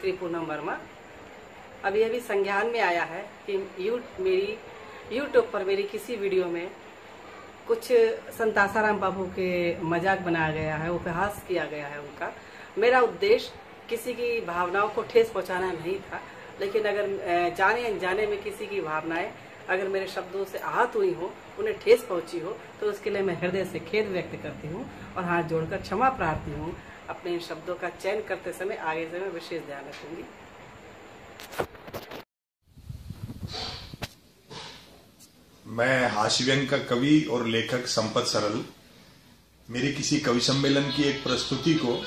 कवित्री पूनम वर्मा। अभी अभी संज्ञान में आया है कि मेरी यूट्यूब पर मेरी किसी वीडियो में कुछ संत आसाराम बापू के मजाक बनाया गया है, उपहास किया गया है उनका। मेरा उद्देश्य किसी की भावनाओं को ठेस पहुंचाना नहीं था, लेकिन अगर जाने अनजाने में किसी की भावनाएं अगर मेरे शब्दों से आहत हुई हो, उन्हें ठेस पहुंची हो, तो उसके लिए मैं हृदय से खेद व्यक्त करती हूं और हाथ जोड़कर क्षमा प्रार्थी हूं। अपने इन शब्दों का चयन करते समय आगे से मैं विशेष ध्यान रखूंगी। मैं हास्यव्यंग का कवि और लेखक संपत सरल मेरी किसी कवि सम्मेलन की एक प्रस्तुति को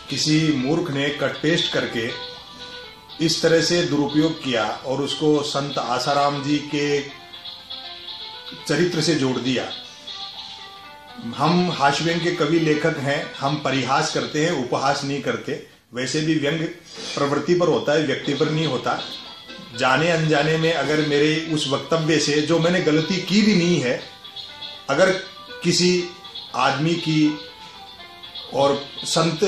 किसी मूर्ख ने कट पेस्ट करके इस तरह से दुरुपयोग किया और उसको संत आसाराम जी के चरित्र से जोड़ दिया। हम हास्यव्यंग के कवि लेखक हैं, हम परिहास करते हैं, उपहास नहीं करते। वैसे भी व्यंग प्रवृत्ति पर होता है, व्यक्ति पर नहीं होता। जाने अनजाने में अगर मेरे उस वक्तव्य से, जो मैंने गलती की भी नहीं है, अगर किसी आदमी की और संत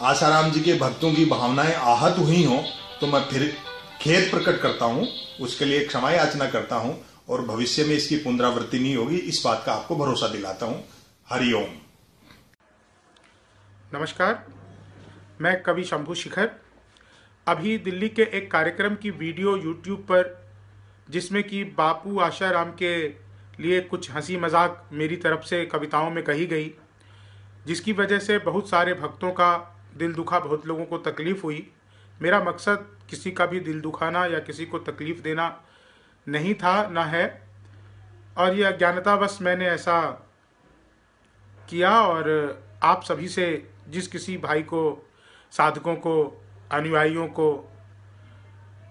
आसाराम जी के भक्तों की भावनाएं आहत हुई हों, तो मैं फिर खेद प्रकट करता हूं, उसके लिए क्षमा याचना करता हूं और भविष्य में इसकी पुनरावृत्ति नहीं होगी, इस बात का आपको भरोसा दिलाता हूं। हरिओम। नमस्कार, मैं कवि शंभू शिखर। अभी दिल्ली के एक कार्यक्रम की वीडियो यूट्यूब पर, जिसमें कि बापू आसाराम के लिए कुछ हंसी मजाक मेरी तरफ से कविताओं में कही गई, जिसकी वजह से बहुत सारे भक्तों का दिल दुखा, बहुत लोगों को तकलीफ़ हुई। मेरा मकसद किसी का भी दिल दुखाना या किसी को तकलीफ़ देना नहीं था, ना है, और ये अज्ञानतावश मैंने ऐसा किया। और आप सभी से, जिस किसी भाई को, साधकों को, अनुयायियों को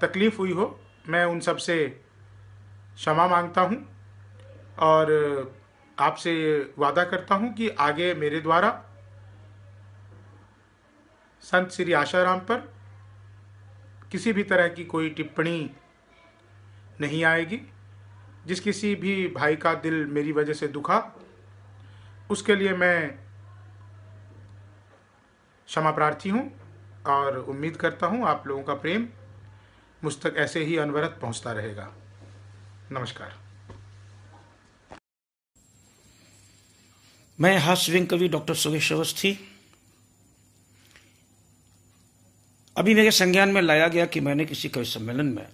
तकलीफ़ हुई हो, मैं उन सब से क्षमा मांगता हूँ और आपसे वादा करता हूँ कि आगे मेरे द्वारा संत श्री आसाराम पर किसी भी तरह की कोई टिप्पणी नहीं आएगी। जिस किसी भी भाई का दिल मेरी वजह से दुखा, उसके लिए मैं क्षमा प्रार्थी हूँ और उम्मीद करता हूँ आप लोगों का प्रेम मुझ तक ऐसे ही अनवरत पहुँचता रहेगा। नमस्कार। मैं हास्यव्यंग कवि डॉक्टर सुरेश अवस्थी। अभी मेरे संज्ञान में लाया गया कि मैंने किसी कवि सम्मेलन में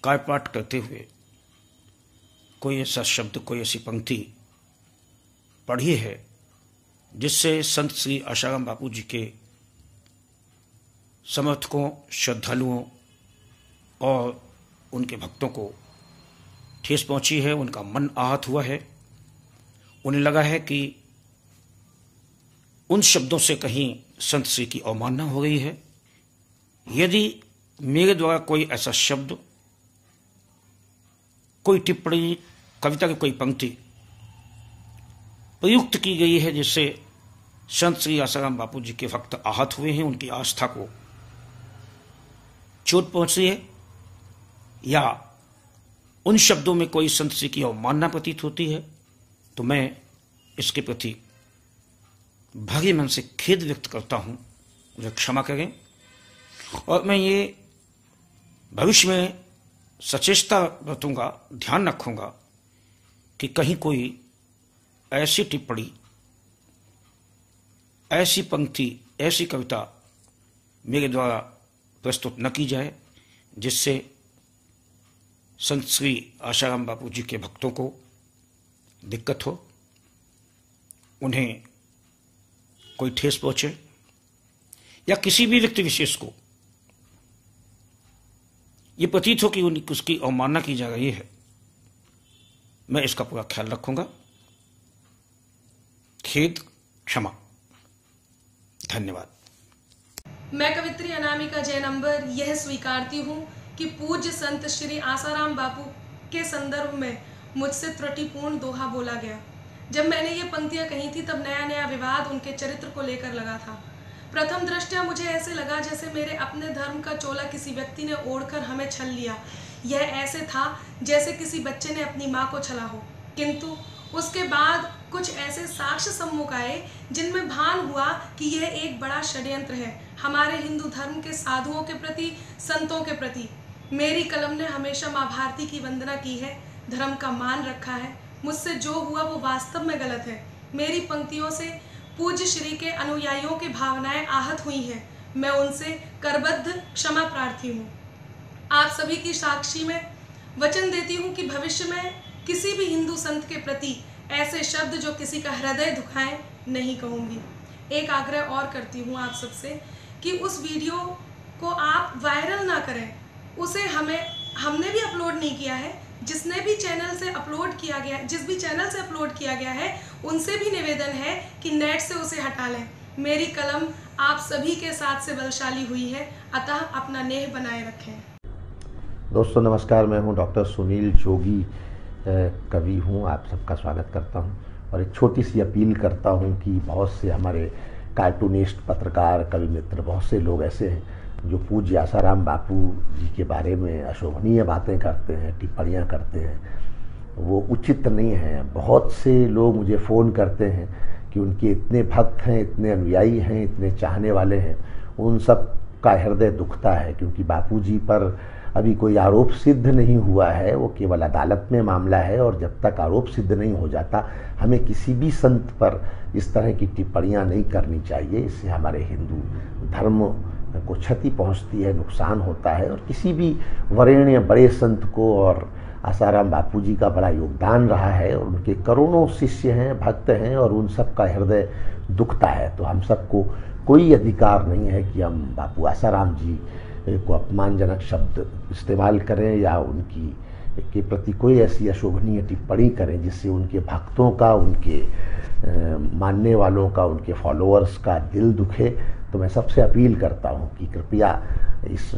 काय पाठ करते हुए कोई ऐसा शब्द, कोई ऐसी पंक्ति पढ़ी है जिससे संत श्री आसाराम बापू जी के समर्थकों, श्रद्धालुओं और उनके भक्तों को ठेस पहुंची है, उनका मन आहत हुआ है। उन्हें लगा है कि उन शब्दों से कहीं संत श्री की अवमानना हो गई है। यदि मेरे द्वारा कोई ऐसा शब्द, कोई टिप्पणी, कविता की कोई पंक्ति प्रयुक्त की गई है जिससे संत श्री आसाराम बापू जी के भक्त आहत हुए हैं, उनकी आस्था को चोट पहुंची है, या उन शब्दों में कोई संत श्री की अवमानना प्रतीत होती है, तो मैं इसके प्रति भरे मन से खेद व्यक्त करता हूं, मुझे क्षमा करें। और मैं ये भविष्य में सचेतता बरतूंगा, ध्यान रखूंगा कि कहीं कोई ऐसी टिप्पणी, ऐसी पंक्ति, ऐसी कविता मेरे द्वारा प्रस्तुत न की जाए जिससे संत श्री आसाराम बापू जी के भक्तों को दिक्कत हो, उन्हें कोई ठेस पहुंचे, या किसी भी व्यक्ति विशेष को ये प्रतीत हो कि उसकी अवमानना की जा रही है। मैं इसका पूरा ख्याल रखूंगा। खेद, क्षमा, धन्यवाद। मैं कवित्री अनामिका जयनंबर यह स्वीकारती हूँ कि पूज्य संत श्री आसाराम बापू के संदर्भ में मुझसे त्रुटिपूर्ण दोहा बोला गया। जब मैंने ये पंक्तियां कही थी तब नया नया विवाद उनके चरित्र को लेकर लगा था। प्रथम दृष्टया मुझे ऐसे लगा जैसे मेरे अपने धर्म का चोला किसी व्यक्ति ने ओढ़कर हमें छल लिया। यह ऐसे था जैसे किसी बच्चे ने अपनी माँ को छला हो, किंतु उसके बाद कुछ ऐसे साक्ष्य सम्मुख आए जिनमें भान हुआ कि यह एक बड़ा षड्यंत्र है हमारे हिंदू धर्म के साधुओं के प्रति, संतों के प्रति। मेरी कलम ने हमेशा माँ भारती की वंदना की है, धर्म का मान रखा है। मुझसे जो हुआ वो वास्तव में गलत है। मेरी पंक्तियों से पूज्य श्री के अनुयायियों की भावनाएं आहत हुई हैं। मैं उनसे करबद्ध क्षमा प्रार्थी हूँ। आप सभी की साक्षी में वचन देती हूँ कि भविष्य में किसी भी हिंदू संत के प्रति ऐसे शब्द जो किसी का हृदय दुखाएं नहीं कहूँगी। एक आग्रह और करती हूँ आप सबसे कि उस वीडियो को आप वायरल ना करें। उसे हमने भी अपलोड नहीं किया है। जिसने भी चैनल से अपलोड किया गया, जिस भी चैनल से अपलोड किया गया है, उनसे भी निवेदन है कि नेट से उसे हटा लें। मेरी कलम आप सभी के साथ से बलशाली हुई है, अतः अपना नेह बनाए रखें। दोस्तों नमस्कार, मैं हूं डॉक्टर सुनील जोगी, कवि हूं। आप सबका स्वागत करता हूं और एक छोटी सी अपील करता हूं कि बहुत से हमारे कार्टूनिस्ट, पत्रकार, कवि मित्र, बहुत से लोग ऐसे हैं जो पूज्य आसाराम बापू जी के बारे में अशोभनीय बातें करते हैं, टिप्पणियां करते हैं। वो उचित नहीं है। बहुत से लोग मुझे फ़ोन करते हैं कि उनके इतने भक्त हैं, इतने अनुयायी हैं, इतने चाहने वाले हैं, उन सब का हृदय दुखता है क्योंकि बापू जी पर अभी कोई आरोप सिद्ध नहीं हुआ है। वो केवल अदालत में मामला है और जब तक आरोप सिद्ध नहीं हो जाता हमें किसी भी संत पर इस तरह की टिप्पणियां नहीं करनी चाहिए। इससे हमारे हिंदू धर्म को क्षति पहुंचती है, नुकसान होता है। और किसी भी वरेण्य बड़े संत को, और आसाराम बापू जी का बड़ा योगदान रहा है और उनके करोड़ों शिष्य हैं, भक्त हैं और उन सब का हृदय दुखता है। तो हम सबको कोई अधिकार नहीं है कि हम बापू आसाराम जी को अपमानजनक शब्द इस्तेमाल करें या उनकी के प्रति कोई ऐसी अशोभनीय टिप्पणी करें जिससे उनके भक्तों का, उनके मानने वालों का, उनके फॉलोअर्स का दिल दुखे। तो मैं सबसे अपील करता हूं कि कृपया इस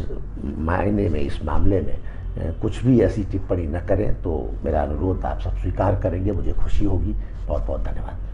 मायने में, इस मामले में कुछ भी ऐसी टिप्पणी न करें। तो मेरा अनुरोध आप सब स्वीकार करेंगे, मुझे खुशी होगी। बहुत बहुत धन्यवाद।